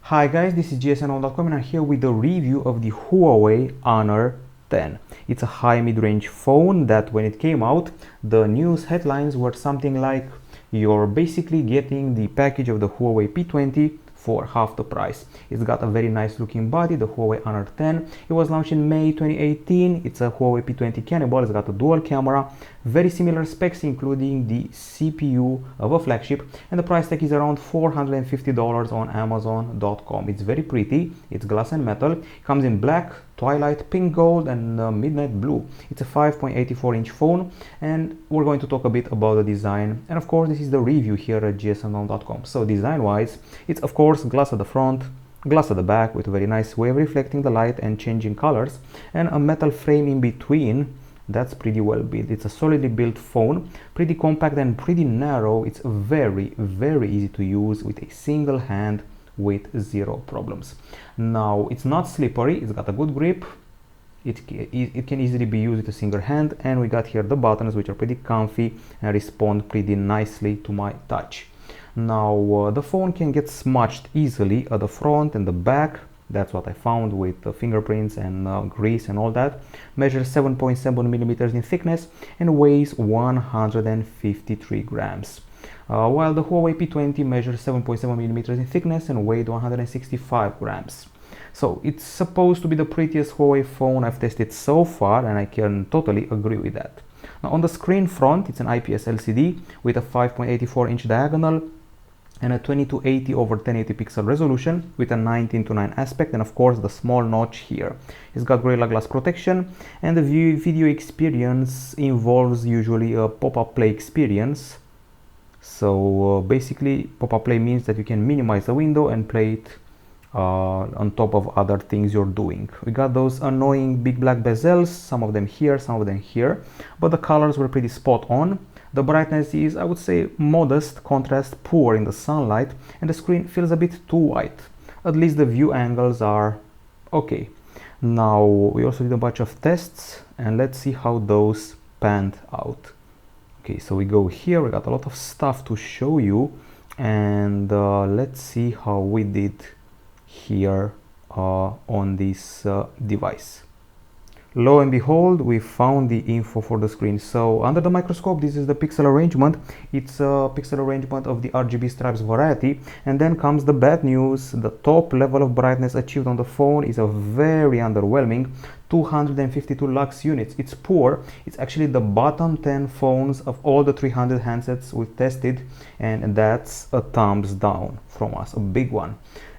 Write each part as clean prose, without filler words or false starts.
Hi guys, this is gsno.com and I'm here with a review of the Huawei Honor 10. It's a high mid-range phone that when it came out, the news headlines were something like you're basically getting the package of the Huawei P20 for half the price. It's got a very nice looking body, the Huawei Honor 10. It was launched in May 2018. It's a Huawei P20 cannibal. It's got a dual camera, very similar specs including the CPU of a flagship, and the price tag is around $450 on Amazon.com. It's very pretty. It's glass and metal. It comes in black, twilight, pink gold, and midnight blue. It's a 5.84-inch phone, and we're going to talk a bit about the design. And of course, this is the review here at gsno.com. So design-wise, it's of course glass at the front, glass at the back with a very nice way of reflecting the light and changing colors, and a metal frame in between. That's pretty well built. It's a solidly built phone, pretty compact and pretty narrow. It's very easy to use with a single hand with zero problems. Now, it's not slippery. It's got a good grip. It can easily be used with a single hand, and we got here the buttons, which are pretty comfy and respond pretty nicely to my touch. Now, the phone can get smudged easily at the front and the back. That's what I found with the fingerprints and grease and all that. Measures 7.7 millimeters in thickness and weighs 153 grams. While the Huawei P20 measures 7.7 millimeters in thickness and weighed 165 grams. So it's supposed to be the prettiest Huawei phone I've tested so far, and I can totally agree with that. Now, on the screen front, it's an IPS LCD with a 5.84-inch diagonal and a 2280 over 1080 pixel resolution with a 19:9 aspect, and of course the small notch here. It's got Gorilla Glass protection, and the video experience involves usually a pop-up play experience. So basically pop-up play means that you can minimize the window and play it on top of other things you're doing. We got those annoying big black bezels, some of them here, some of them here, but the colors were pretty spot on. The brightness is, I would say, modest, contrast poor in the sunlight, and the screen feels a bit too white. At least the view angles are okay. Now, we also did a bunch of tests, and let's see how those panned out. Okay, so we go here, we got a lot of stuff to show you, and let's see how we did here on this device. Lo and behold, we found the info for the screen. So under the microscope, this is the pixel arrangement. It's a pixel arrangement of the RGB stripes variety. And then comes the bad news. The top level of brightness achieved on the phone is a very underwhelming 252 lux units. It's poor. It's actually the bottom 10 phones of all the 300 handsets we've tested, and that's a thumbs down from us, a big one.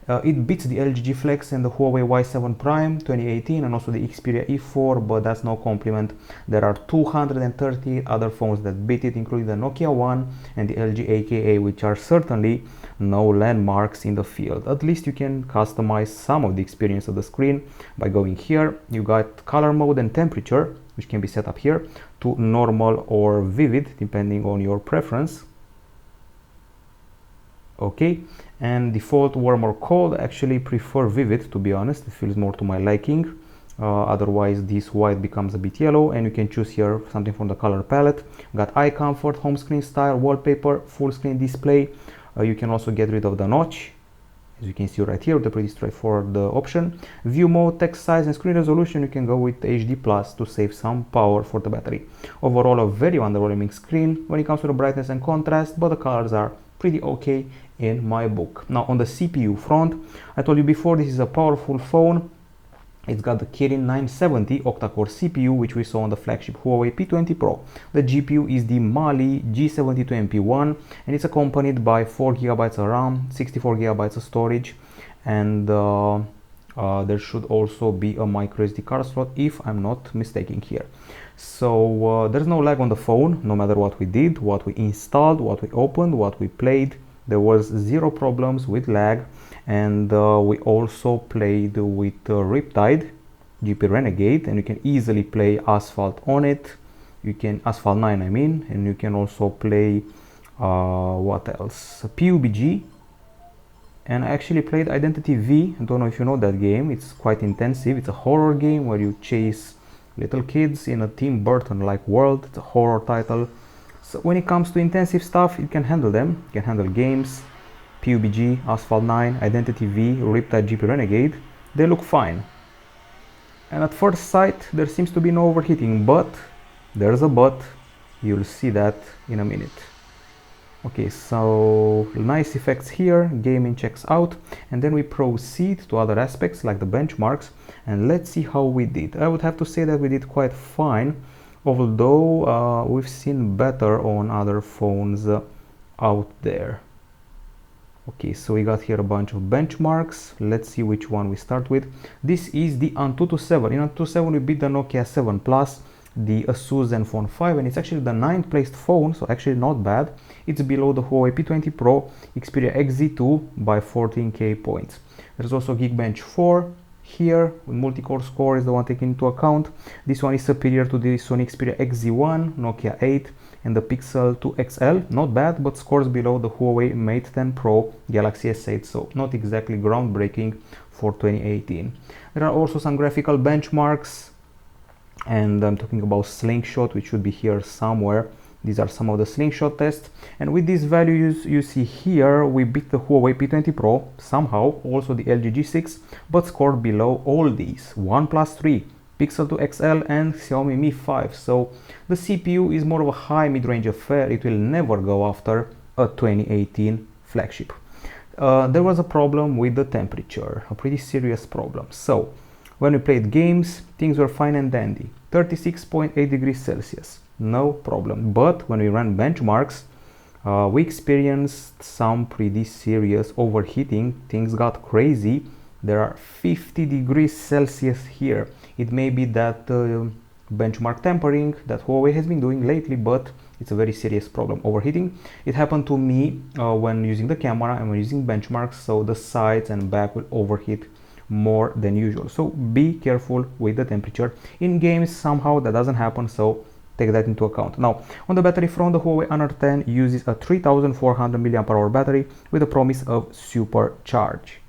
It beats the LG G Flex and the Huawei Y7 Prime 2018 and also the Xperia E4, but that's no compliment. There are 230 other phones that beat it, including the Nokia One and the LG AKA, which are certainly no landmarks in the field. At least you can customize some of the experience of the screen by going here. You got color mode and temperature, which can be set up here to normal or vivid, depending on your preference. Okay, and default warm or cold. I actually prefer vivid, to be honest. It feels more to my liking. Otherwise this white becomes a bit yellow, and you can choose here something from the color palette. Got eye comfort, home screen style, wallpaper, full screen display. You can also get rid of the notch, as you can see right here with a pretty straightforward option. View mode, text size, and screen resolution, you can go with HD Plus to save some power for the battery. Overall, a very underwhelming screen when it comes to the brightness and contrast, but the colors are pretty okay in my book. Now, on the CPU front, I told you before, this is a powerful phone. It's got the Kirin 970 octa-core CPU, which we saw on the flagship Huawei P20 Pro. The GPU is the Mali G72MP1, and it's accompanied by 4 GB of RAM, 64 GB of storage, and there should also be a microSD card slot, if I'm not mistaken here. So there's no lag on the phone, no matter what we did, what we installed, what we opened, what we played. There was zero problems with lag, and we also played with Riptide GP Renegade, and you can easily play Asphalt on it. You can Asphalt 9, I mean, and you can also play what else? PUBG. And I actually played Identity V. I don't know if you know that game. It's quite intensive. It's a horror game where you chase little kids in a Tim Burton-like world. It's a horror title. So when it comes to intensive stuff, it can handle them. It can handle games. PUBG, Asphalt 9, Identity V, Riptide GP Renegade, they look fine. And at first sight there seems to be no overheating, but there's a but. You'll see that in a minute. Okay, so nice effects here, gaming checks out, and then we proceed to other aspects like the benchmarks, and let's see how we did. I would have to say that we did quite fine, although we've seen better on other phones out there. Okay, so we got here a bunch of benchmarks. Let's see which one we start with. This is the Antutu 7. In Antutu 7 we beat the Nokia 7 Plus, the Asus Zenfone 5, and it's actually the 9th placed phone, so actually not bad. It's below the Huawei P20 Pro, Xperia XZ2 by 14k points. There's also Geekbench 4 here, with multi-core score is the one taken into account. This one is superior to the Sony Xperia XZ1, Nokia 8, and the Pixel 2 XL. Not bad, but scores below the Huawei Mate 10 Pro, Galaxy S8, so not exactly groundbreaking for 2018. There are also some graphical benchmarks, and I'm talking about Slingshot, which should be here somewhere. These are some of the Slingshot tests, and with these values you see here, we beat the Huawei P20 Pro somehow, also the LG G6, but scored below all these: OnePlus 3, Pixel 2 XL, and Xiaomi Mi 5. So the CPU is more of a high mid-range affair. It will never go after a 2018 flagship. There was a problem with the temperature, a pretty serious problem. So when we played games, things were fine and dandy. 36.8 degrees Celsius, no problem. But when we ran benchmarks, we experienced some pretty serious overheating. Things got crazy. There are 50 degrees Celsius here. It may be that benchmark tampering that Huawei has been doing lately, but it's a very serious problem, overheating. It happened to me when using the camera and when using benchmarks, so the sides and back will overheat more than usual. So be careful with the temperature. In games somehow that doesn't happen, so take that into account. Now on the battery front, the Huawei Honor 10 uses a 3400 mAh battery with a promise of supercharge.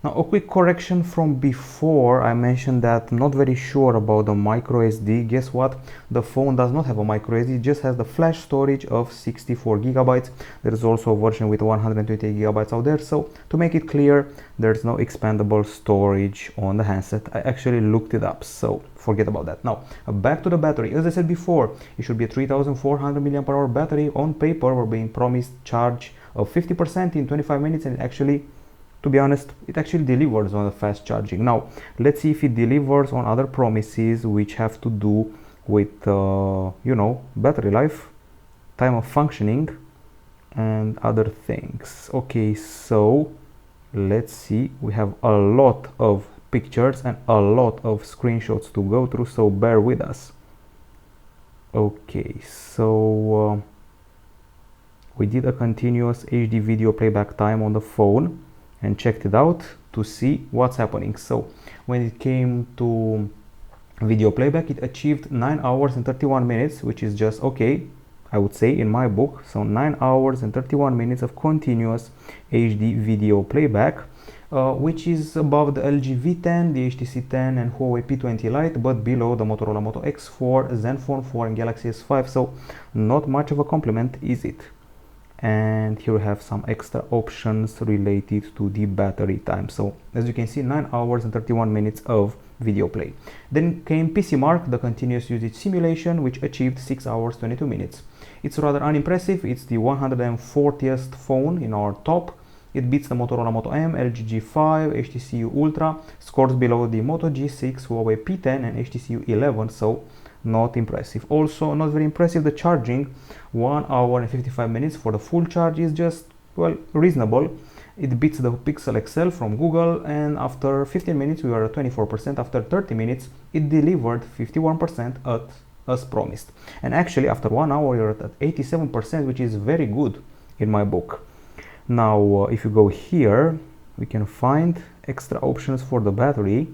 Now a quick correction from before. I mentioned that I'm not very sure about the micro SD. Guess what? The phone does not have a micro SD, it just has the flash storage of 64 gigabytes. There is also a version with 128 gigabytes out there, so to make it clear, there's no expandable storage on the handset. I actually looked it up, so forget about that. Now back to the battery. As I said before, it should be a 3400 mAh battery. On paper we're being promised charge of 50% in 25 minutes, and actually, to be honest, it actually delivers on the fast charging. Now let's see if it delivers on other promises which have to do with you know, battery life, time of functioning, and other things. Okay, so let's see. We have a lot of pictures and a lot of screenshots to go through, so bear with us. Okay, so we did a continuous HD video playback time on the phone and checked it out to see what's happening. So when it came to video playback, it achieved 9 hours and 31 minutes, which is just okay, I would say, in my book. So 9 hours and 31 minutes of continuous HD video playback, which is above the LG V10, the HTC 10 and Huawei P20 Lite, but below the Motorola Moto X4, Zenfone 4 and Galaxy S5. So not much of a compliment, is it? And here we have some extra options related to the battery time. So as you can see, 9 hours and 31 minutes of video play. Then came PC Mark, the continuous usage simulation, which achieved 6 hours 22 minutes. It's rather unimpressive. It's the 140th phone in our top. It beats the Motorola Moto M, LG G5, HTC U Ultra, scores below the Moto G6, Huawei P10 and HTC U 11, so not impressive. Also not very impressive, the charging. 1 hour and 55 minutes for the full charge is just, well, reasonable. It beats the Pixel XL from Google, and after 15 minutes we were at 24%. After 30 minutes it delivered 51% as promised, and actually after 1 hour you're at 87%, which is very good in my book. Now if you go here, we can find extra options for the battery.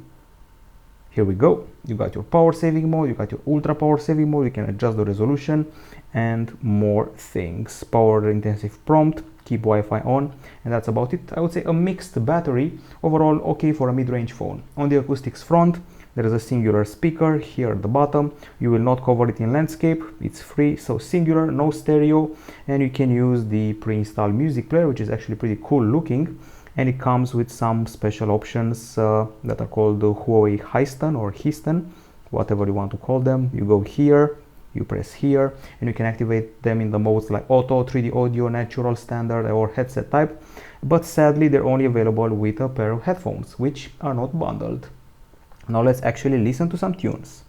Here we go. You got your power saving mode, you got your ultra power saving mode, you can adjust the resolution and more things. Power intensive prompt, keep Wi-Fi on, and that's about it. I would say a mixed battery. Overall okay for a mid-range phone. On the acoustics front, There is a singular speaker here at the bottom. You will not cover it in landscape, it's free, so singular, no stereo, and you can use the pre-installed music player, which is actually pretty cool looking, and it comes with some special options that are called the Huawei Histon or Histon, whatever you want to call them. You go here, you press here, and you can activate them in the modes like auto, 3D audio, natural, standard, or headset type, but sadly they're only available with a pair of headphones, which are not bundled. Now let's actually listen to some tunes.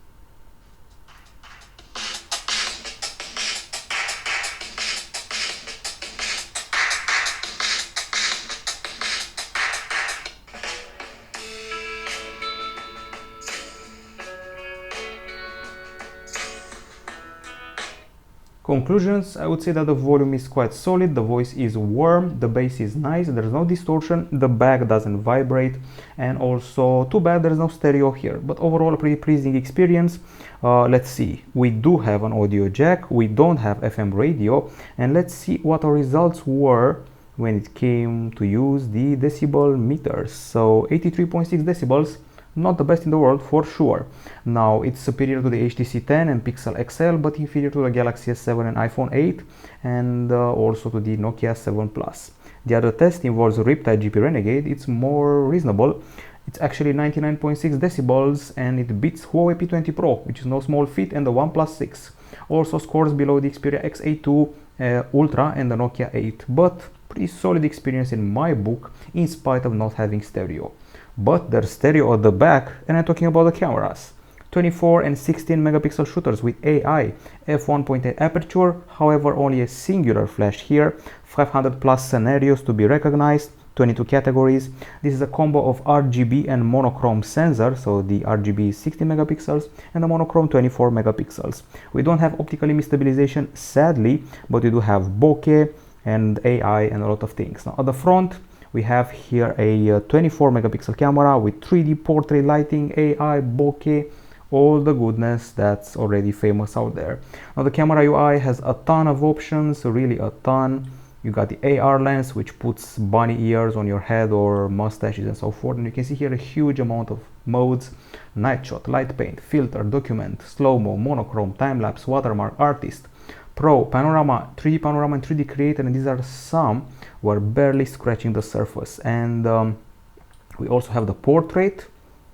Conclusions, I would say that the volume is quite solid, the voice is warm, the bass is nice, there's no distortion, the back doesn't vibrate, and also too bad there's no stereo here, but overall a pretty pleasing experience. Let's see, we do have an audio jack, we don't have FM radio, and let's see what our results were when it came to use the decibel meters. So 83.6 decibels, not the best in the world for sure. Now it's superior to the HTC 10 and Pixel XL, but inferior to the Galaxy S7 and iPhone 8, and also to the Nokia 7 Plus. The other test involves Riptide GP Renegade. It's more reasonable. It's actually 99.6 decibels, and it beats Huawei P20 Pro, which is no small feat, and the OnePlus 6. Also scores below the Xperia XA2 Ultra and the Nokia 8, but pretty solid experience in my book, in spite of not having stereo. But there's stereo at the back, and I'm talking about the cameras. 24 and 16 megapixel shooters with AI, f1.8 aperture, however only a singular flash here, 500 plus scenarios to be recognized, 22 categories. This is a combo of RGB and monochrome sensor, so the RGB is 60 megapixels and the monochrome 24 megapixels. We don't have optical image stabilization, sadly, but we do have bokeh and AI and a lot of things. Now at the front, we have here a 24 megapixel camera with 3D portrait lighting, AI, bokeh, all the goodness that's already famous out there. Now the camera UI has a ton of options, really a ton. You got the AR lens, which puts bunny ears on your head or mustaches and so forth, and you can see here a huge amount of modes: night shot, light paint, filter, document, slow-mo, monochrome, time-lapse, watermark, artist, pro, panorama, 3D panorama, and 3D creator, and these are some. We're barely scratching the surface. And we also have the portrait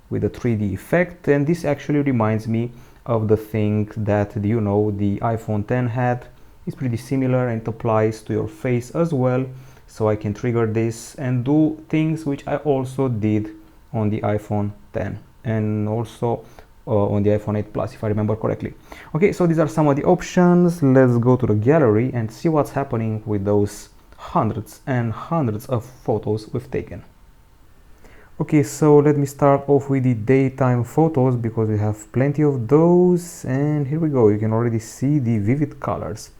with the 3D effect, and this actually reminds me of the thing that the iPhone 10 had. It's pretty similar, and it applies to your face as well, so I can trigger this and do things which I also did on the iPhone 10 and also on the iPhone 8 Plus, if I remember correctly. Okay, so these are some of the options. Let's go to the gallery and see what's happening with those hundreds and hundreds of photos we've taken. Okay, so let me start off with the daytime photos because we have plenty of those, and here we go. You can already see the vivid colors.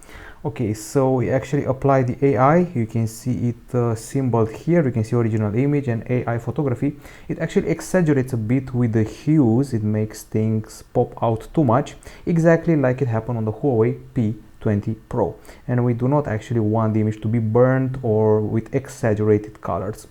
Okay, so we actually apply the AI. You can see it symboled here. You can see original image and AI photography. It actually exaggerates a bit with the hues. It makes things pop out too much, exactly like it happened on the Huawei P20 Pro. And we do not actually want the image to be burnt or with exaggerated colors.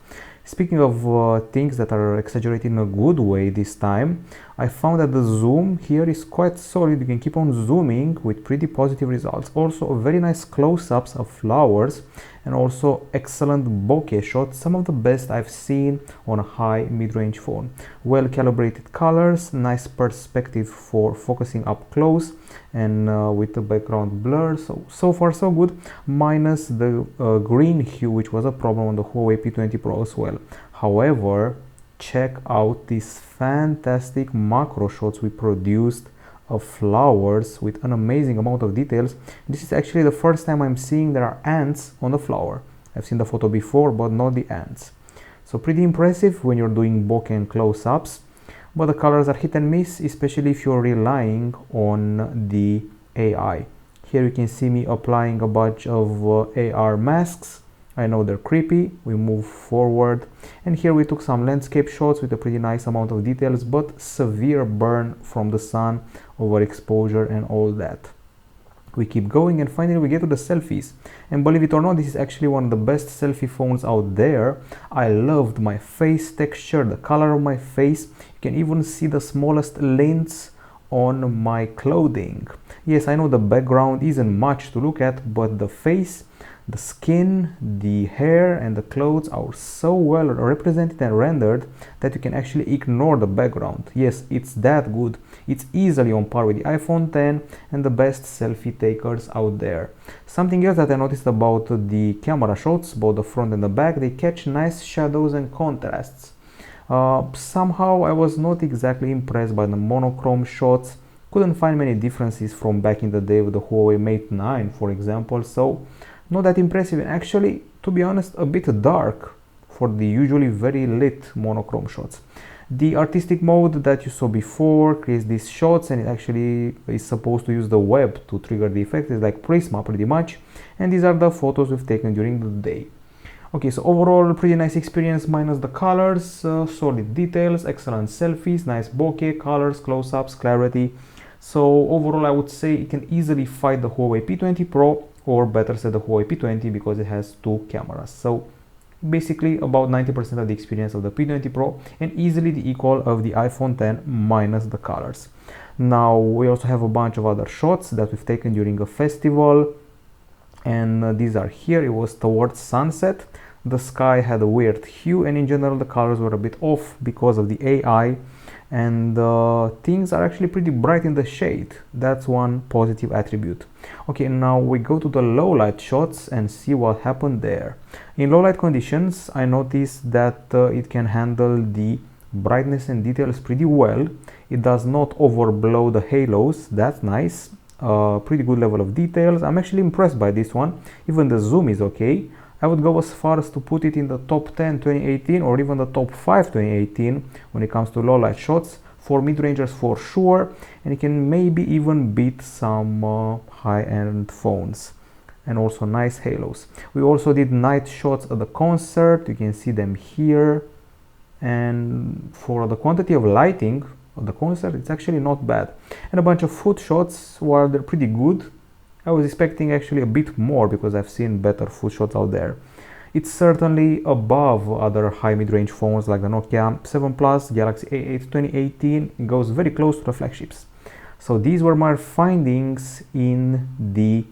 Speaking of things that are exaggerated in a good way this time, I found that the zoom here is quite solid. You can keep on zooming with pretty positive results. Also a very nice close-ups of flowers and also excellent bokeh shots, some of the best I've seen on a high mid-range phone. Well calibrated colors, nice perspective for focusing up close and with the background blur. So far so good, minus the green hue, which was a problem on the Huawei P20 Pro as well. However, check out these fantastic macro shots we produced of flowers with an amazing amount of details. This is actually the first time I'm seeing there are ants on the flower. I've seen the photo before, but not the ants. So pretty impressive when you're doing bokeh and close-ups, but the colors are hit and miss, especially if you're relying on the AI. Here you can see me applying a bunch of AR masks. I know they're creepy. We move forward, and here we took some landscape shots with a pretty nice amount of details, but severe burn from the sun, overexposure and all that. We keep going and finally we get to the selfies, and believe it or not, this is actually one of the best selfie phones out there. I loved my face texture, the color of my face. You can even see the smallest lints on my clothing. Yes, I know the background isn't much to look at, but the face, the skin, the hair and the clothes are so well represented and rendered that you can actually ignore the background. Yes, it's that good. It's easily on par with the iPhone X and the best selfie takers out there. Something else that I noticed about the camera shots, both the front and the back, they catch nice shadows and contrasts. Somehow I was not exactly impressed by the monochrome shots. Couldn't find many differences from back in the day with the Huawei Mate 9, for example, so not that impressive, and actually, to be honest, a bit dark for the usually very lit monochrome shots. The artistic mode that you saw before creates these shots, and it actually is supposed to use the web to trigger the effect. It's like Prisma pretty much, and these are the photos we've taken during the day. Okay, so overall pretty nice experience minus the colors, solid details, excellent selfies, nice bokeh, colors, close-ups, clarity. So overall I would say it can easily fight the Huawei P20 Pro, or better said the Huawei P20, because it has two cameras. So basically about 90% of the experience of the P20 Pro and easily the equal of the iPhone X minus the colors. Now we also have a bunch of other shots that we've taken during a festival, and these are here. It was towards sunset. The sky had a weird hue, and in general the colors were a bit off because of the AI, and things are actually pretty bright in the shade. That's one positive attribute. Okay, now we go to the low light shots and see what happened there. In low light conditions I noticed that it can handle the brightness and details pretty well. It does not overblow the halos. That's nice. Pretty good level of details. I'm actually impressed by this one. Even the zoom is okay. I would go as far as to put it in the top 10 2018 or even the top 5 2018 when it comes to low light shots for mid-rangers for sure, and it can maybe even beat some high-end phones. And also nice halos. We also did night shots at the concert. You can see them here, and for the quantity of lighting of the concert, it's actually not bad. And a bunch of food shots, while they're pretty good, I was expecting actually a bit more because I've seen better food shots out there. It's certainly above other high mid-range phones like the Nokia 7 Plus, Galaxy A8 2018. It goes very close to the flagships. So these were my findings in the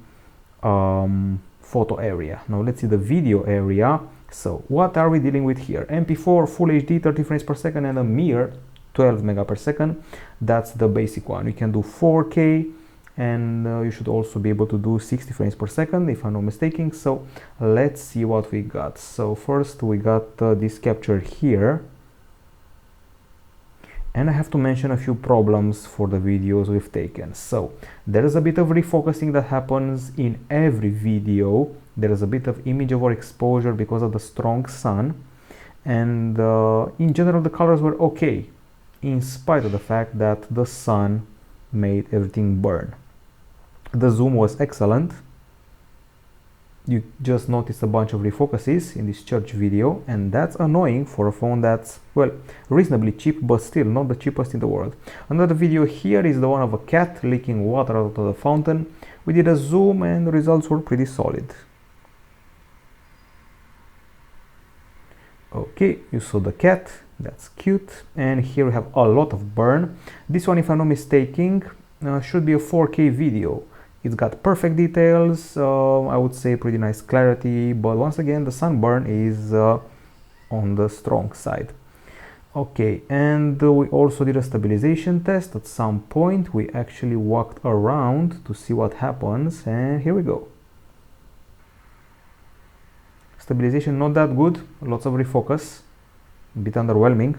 photo area. Now let's see the video area. So what are we dealing with here? MP4, Full HD, 30 frames per second, and a mere 12 mega per second. That's the basic one. We can do 4K, and you should also be able to do 60 frames per second if I'm not mistaken. So let's see what we got. So first we got this capture here, and I have to mention a few problems for the videos we've taken. So there is a bit of refocusing that happens in every video. There is a bit of image overexposure because of the strong sun, and in general the colors were okay in spite of the fact that the sun made everything burn. The zoom was excellent. You just noticed a bunch of refocuses in this church video, and that's annoying for a phone that's, well, reasonably cheap, but still not the cheapest in the world. Another video here is the one of a cat leaking water out of the fountain. We did a zoom and the results were pretty solid. Okay, you saw the cat, that's cute. And here we have a lot of burn. This one, if I'm not mistaken, should be a 4K video. It's got perfect details, I would say pretty nice clarity, but once again the sunburn is on the strong side. Okay, and we also did a stabilization test. At some point we actually walked around to see what happens, and here we go. Stabilization not that good, lots of refocus, a bit underwhelming.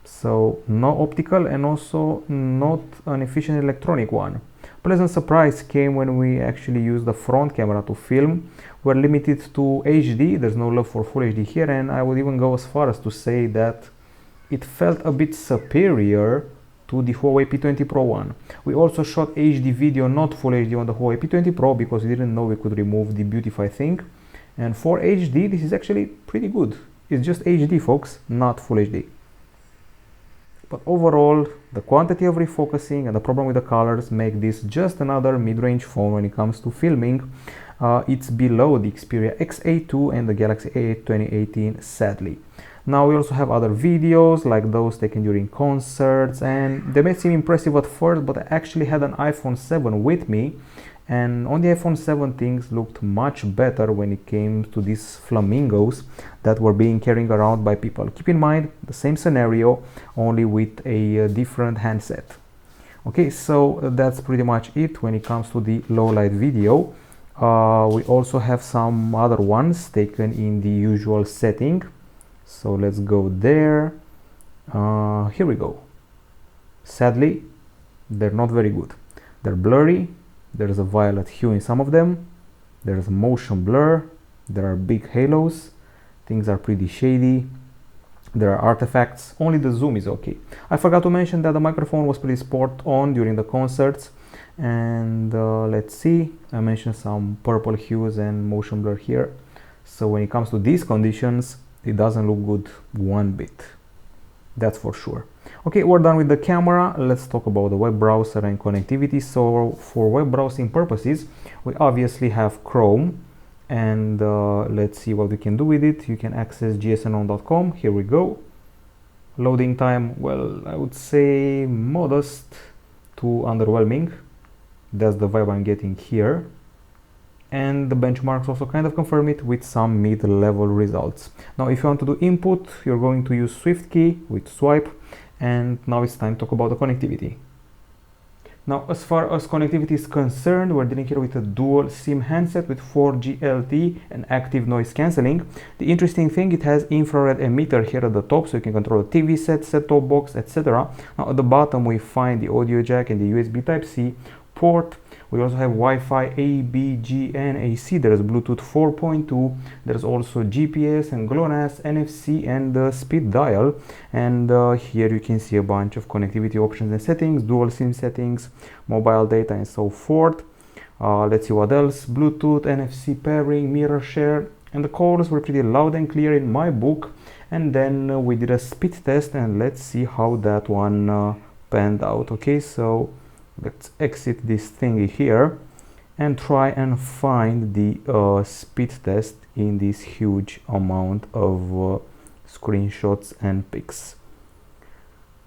So no optical and also not an efficient electronic one. Pleasant surprise came when we actually used the front camera to film. We're limited to HD, there's no love for Full HD here, and I would even go as far as to say that it felt a bit superior to the Huawei P20 Pro one. We also shot HD video, not Full HD, on the Huawei P20 Pro because we didn't know we could remove the beautify thing. And for HD, this is actually pretty good. It's just HD, folks, not Full HD. But overall, the quantity of refocusing and the problem with the colors make this just another mid-range phone when it comes to filming. It's below the Xperia X8 II and the Galaxy A8 2018, sadly. Now we also have other videos like those taken during concerts, and they may seem impressive at first, but I actually had an iPhone 7 with me, and on the iPhone 7 things looked much better when it came to these flamingos that were being carried around by people. Keep in mind the same scenario, only with a different handset. Okay, so that's pretty much it when it comes to the low light video. We also have some other ones taken in the usual setting, so let's go there. Here we go. Sadly, they're not very good. They're blurry, there's a violet hue in some of them, there's motion blur, there are big halos, things are pretty shady, there are artifacts, only the zoom is okay. I forgot to mention that the microphone was pretty spot on during the concerts, and let's see, I mentioned some purple hues and motion blur here, so when it comes to these conditions it doesn't look good one bit, that's for sure. Okay, we're done with the camera. Let's talk about the web browser and connectivity. So for web browsing purposes, we obviously have Chrome, and let's see what we can do with it. You can access gsnon.com. Here we go. Loading time, well, I would say modest to underwhelming. That's the vibe I'm getting here. And the benchmarks also kind of confirm it with some mid-level results. Now if you want to do input, you're going to use Swift key with swipe, and now it's time to talk about the connectivity. Now as far as connectivity is concerned, we're dealing here with a dual SIM handset with 4G LTE and active noise cancelling. The interesting thing, it has infrared emitter here at the top, so you can control a TV set, set-top box, etc. Now at the bottom we find the audio jack and the USB Type-C port. We also have Wi-Fi, A, B, G, and AC. There's Bluetooth 4.2. There's also GPS and GLONASS, NFC, and the speed dial. And here you can see a bunch of connectivity options and settings, dual SIM settings, mobile data, and so forth. Let's see what else. Bluetooth, NFC pairing, mirror share, and the calls were pretty loud and clear in my book. And then we did a speed test, and let's see how that one panned out. Okay, so let's exit this thingy here and try and find the speed test in this huge amount of screenshots and pics.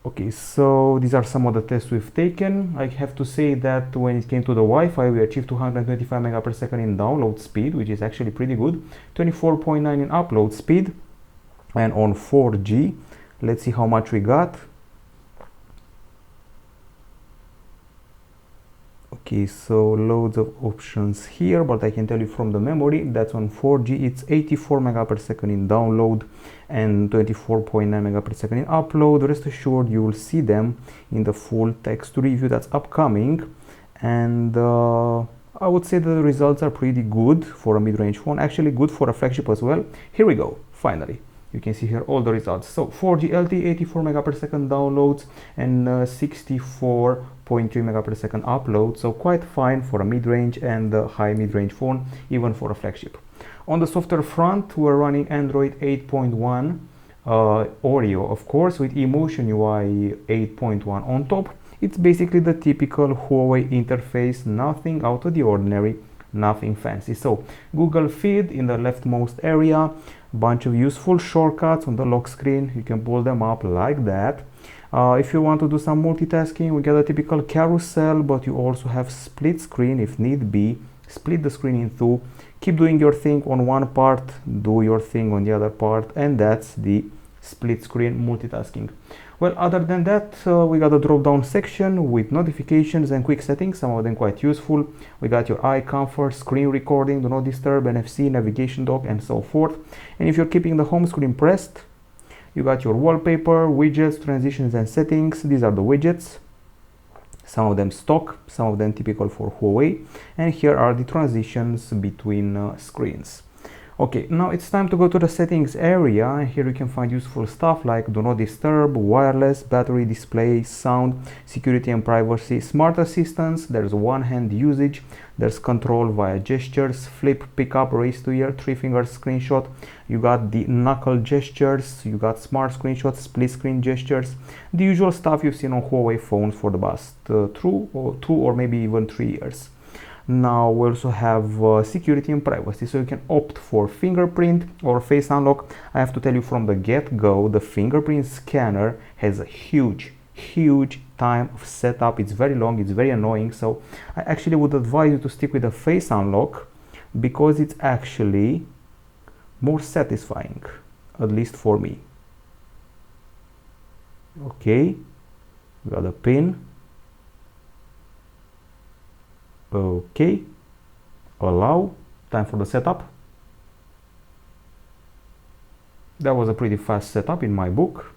Okay, so these are some of the tests we've taken. I have to say that when it came to the Wi-Fi, we achieved 225 megabits in download speed, which is actually pretty good, 24.9 in upload speed, and on 4G, let's see how much we got. Okay, so loads of options here, but I can tell you from the memory that's on 4G it's 84 megabits in download and 24.9 megabits in upload. Rest assured you will see them in the full text review that's upcoming, and I would say that the results are pretty good for a mid-range phone, actually good for a flagship as well. Here we go, finally. You can see here all the results. So 4G LTE, 84 megabits downloads and 64.3 megabits upload, so quite fine for a mid-range and high mid-range phone, even for a flagship. On the software front, we're running Android 8.1 Oreo, of course, with Emotion UI 8.1 on top. It's basically the typical Huawei interface, nothing out of the ordinary, nothing fancy. So Google Feed in the leftmost area, bunch of useful shortcuts on the lock screen, you can pull them up like that. If you want to do some multitasking, we get a typical carousel, but you also have split screen if need be. Split the screen in two, keep doing your thing on one part, do your thing on the other part, and that's the split screen multitasking. Well, other than that, we got a drop down section with notifications and quick settings, some of them quite useful. We got your eye comfort, screen recording, do not disturb, NFC, navigation dock, and so forth. And if you're keeping the home screen pressed, you got your wallpaper, widgets, transitions, and settings. These are the widgets, some of them stock, some of them typical for Huawei, and here are the transitions between screens. Okay, now it's time to go to the settings area, and here you can find useful stuff like do not disturb, wireless, battery, display, sound, security and privacy, smart assistance, there's one hand usage, there's control via gestures, flip, pick up, raise to ear, 3-finger screenshot, you got the knuckle gestures, you got smart screenshots, split screen gestures, the usual stuff you've seen on Huawei phones for the past 2 or maybe even 3 years. Now we also have security and privacy, so you can opt for fingerprint or face unlock. I have to tell you from the get-go, the fingerprint scanner has a huge time of setup. It's very long, it's very annoying, so I actually would advise you to stick with the face unlock because it's actually more satisfying, at least for me. Okay, we got a pin. Okay, allow, time for the setup. That was a pretty fast setup in my book,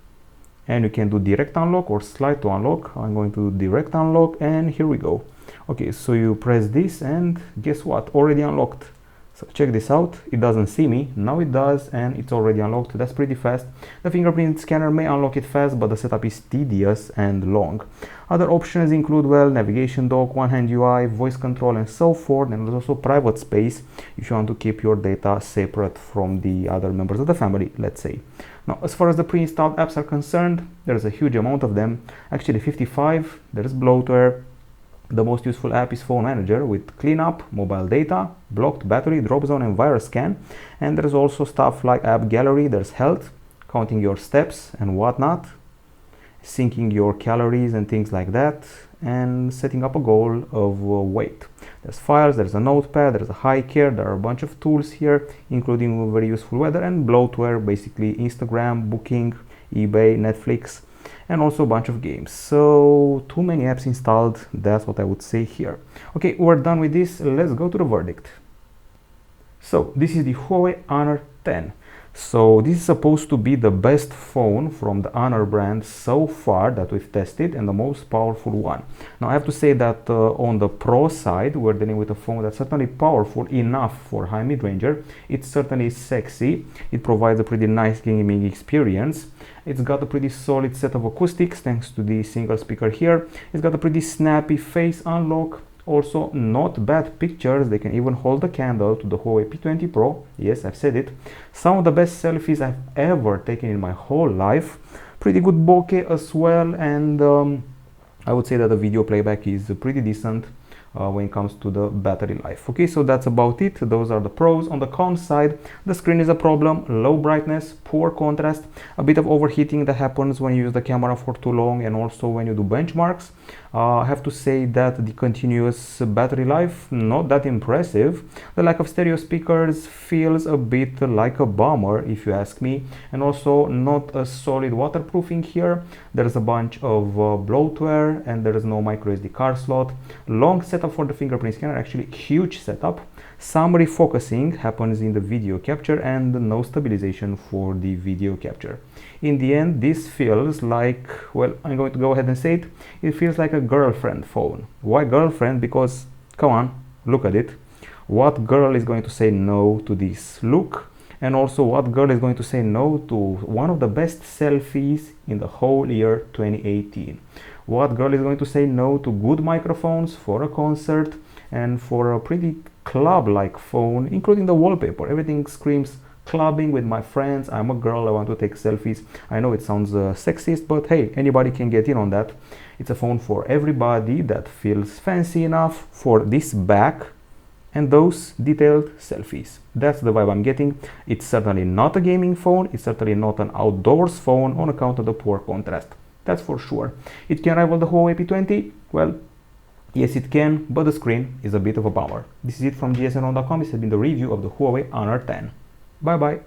and you can do direct unlock or slide to unlock. I'm going to do direct unlock, and here we go. Okay, so you press this and guess what, already unlocked. So check this out, it doesn't see me, now it does, and it's already unlocked. That's pretty fast. The fingerprint scanner may unlock it fast, but the setup is tedious and long. Other options include, well, navigation dock, one-hand UI, voice control, and so forth, and there's also private space if you want to keep your data separate from the other members of the family, let's say. Now, as far as the pre-installed apps are concerned, there's a huge amount of them, actually 55. There's bloatware. The most useful app is Phone Manager with cleanup, mobile data, blocked battery, drop zone, and virus scan. And there's also stuff like app gallery, there's health, counting your steps and whatnot, syncing your calories and things like that, and setting up a goal of weight. There's files, there's a notepad, there's a high care, there are a bunch of tools here, including very useful weather and bloatware, basically Instagram, Booking, eBay, Netflix, and also a bunch of games. So too many apps installed, that's what I would say here. Okay, we're done with this, let's go to the verdict. So this is the Huawei Honor 10. So this is supposed to be the best phone from the Honor brand so far that we've tested, and the most powerful one. Now I have to say that on the Pro side, we're dealing with a phone that's certainly powerful enough for high mid-ranger. It's certainly sexy. It provides a pretty nice gaming experience. It's got a pretty solid set of acoustics thanks to the single speaker here. It's got a pretty snappy face unlock. Also not bad pictures, they can even hold a candle to the Huawei P20 Pro. Yes, I've said it. Some of the best selfies I've ever taken in my whole life. Pretty good bokeh as well, and I would say that the video playback is pretty decent when it comes to the battery life. Okay, so that's about it. Those are the pros. On the con side, the screen is a problem, low brightness, poor contrast, a bit of overheating that happens when you use the camera for too long, and also when you do benchmarks. I have to say that the continuous battery life, not that impressive. The lack of stereo speakers feels a bit like a bummer if you ask me, and also not a solid waterproofing here. There's a bunch of bloatware, and there is no micro SD card slot. Long setup for the fingerprint scanner, actually huge setup. Some refocusing happens in the video capture, and no stabilization for the video capture. In the end, this feels like, well, I'm going to go ahead and say it, it feels like a girlfriend phone. Why girlfriend? Because, come on, look at it. What girl is going to say no to this look? And also, what girl is going to say no to one of the best selfies in the whole year 2018? What girl is going to say no to good microphones for a concert and for a pretty club-like phone, including the wallpaper? Everything screams clubbing with my friends. I'm a girl, I want to take selfies. I know it sounds sexist, but hey, anybody can get in on that. It's a phone for everybody that feels fancy enough for this back and those detailed selfies. That's the vibe I'm getting. It's certainly not a gaming phone. It's certainly not an outdoors phone on account of the poor contrast. That's for sure. It can rival the Huawei P20? Well, yes it can, but the screen is a bit of a bummer. This is it from gsn.com. This has been the review of the Huawei Honor 10. Bye bye.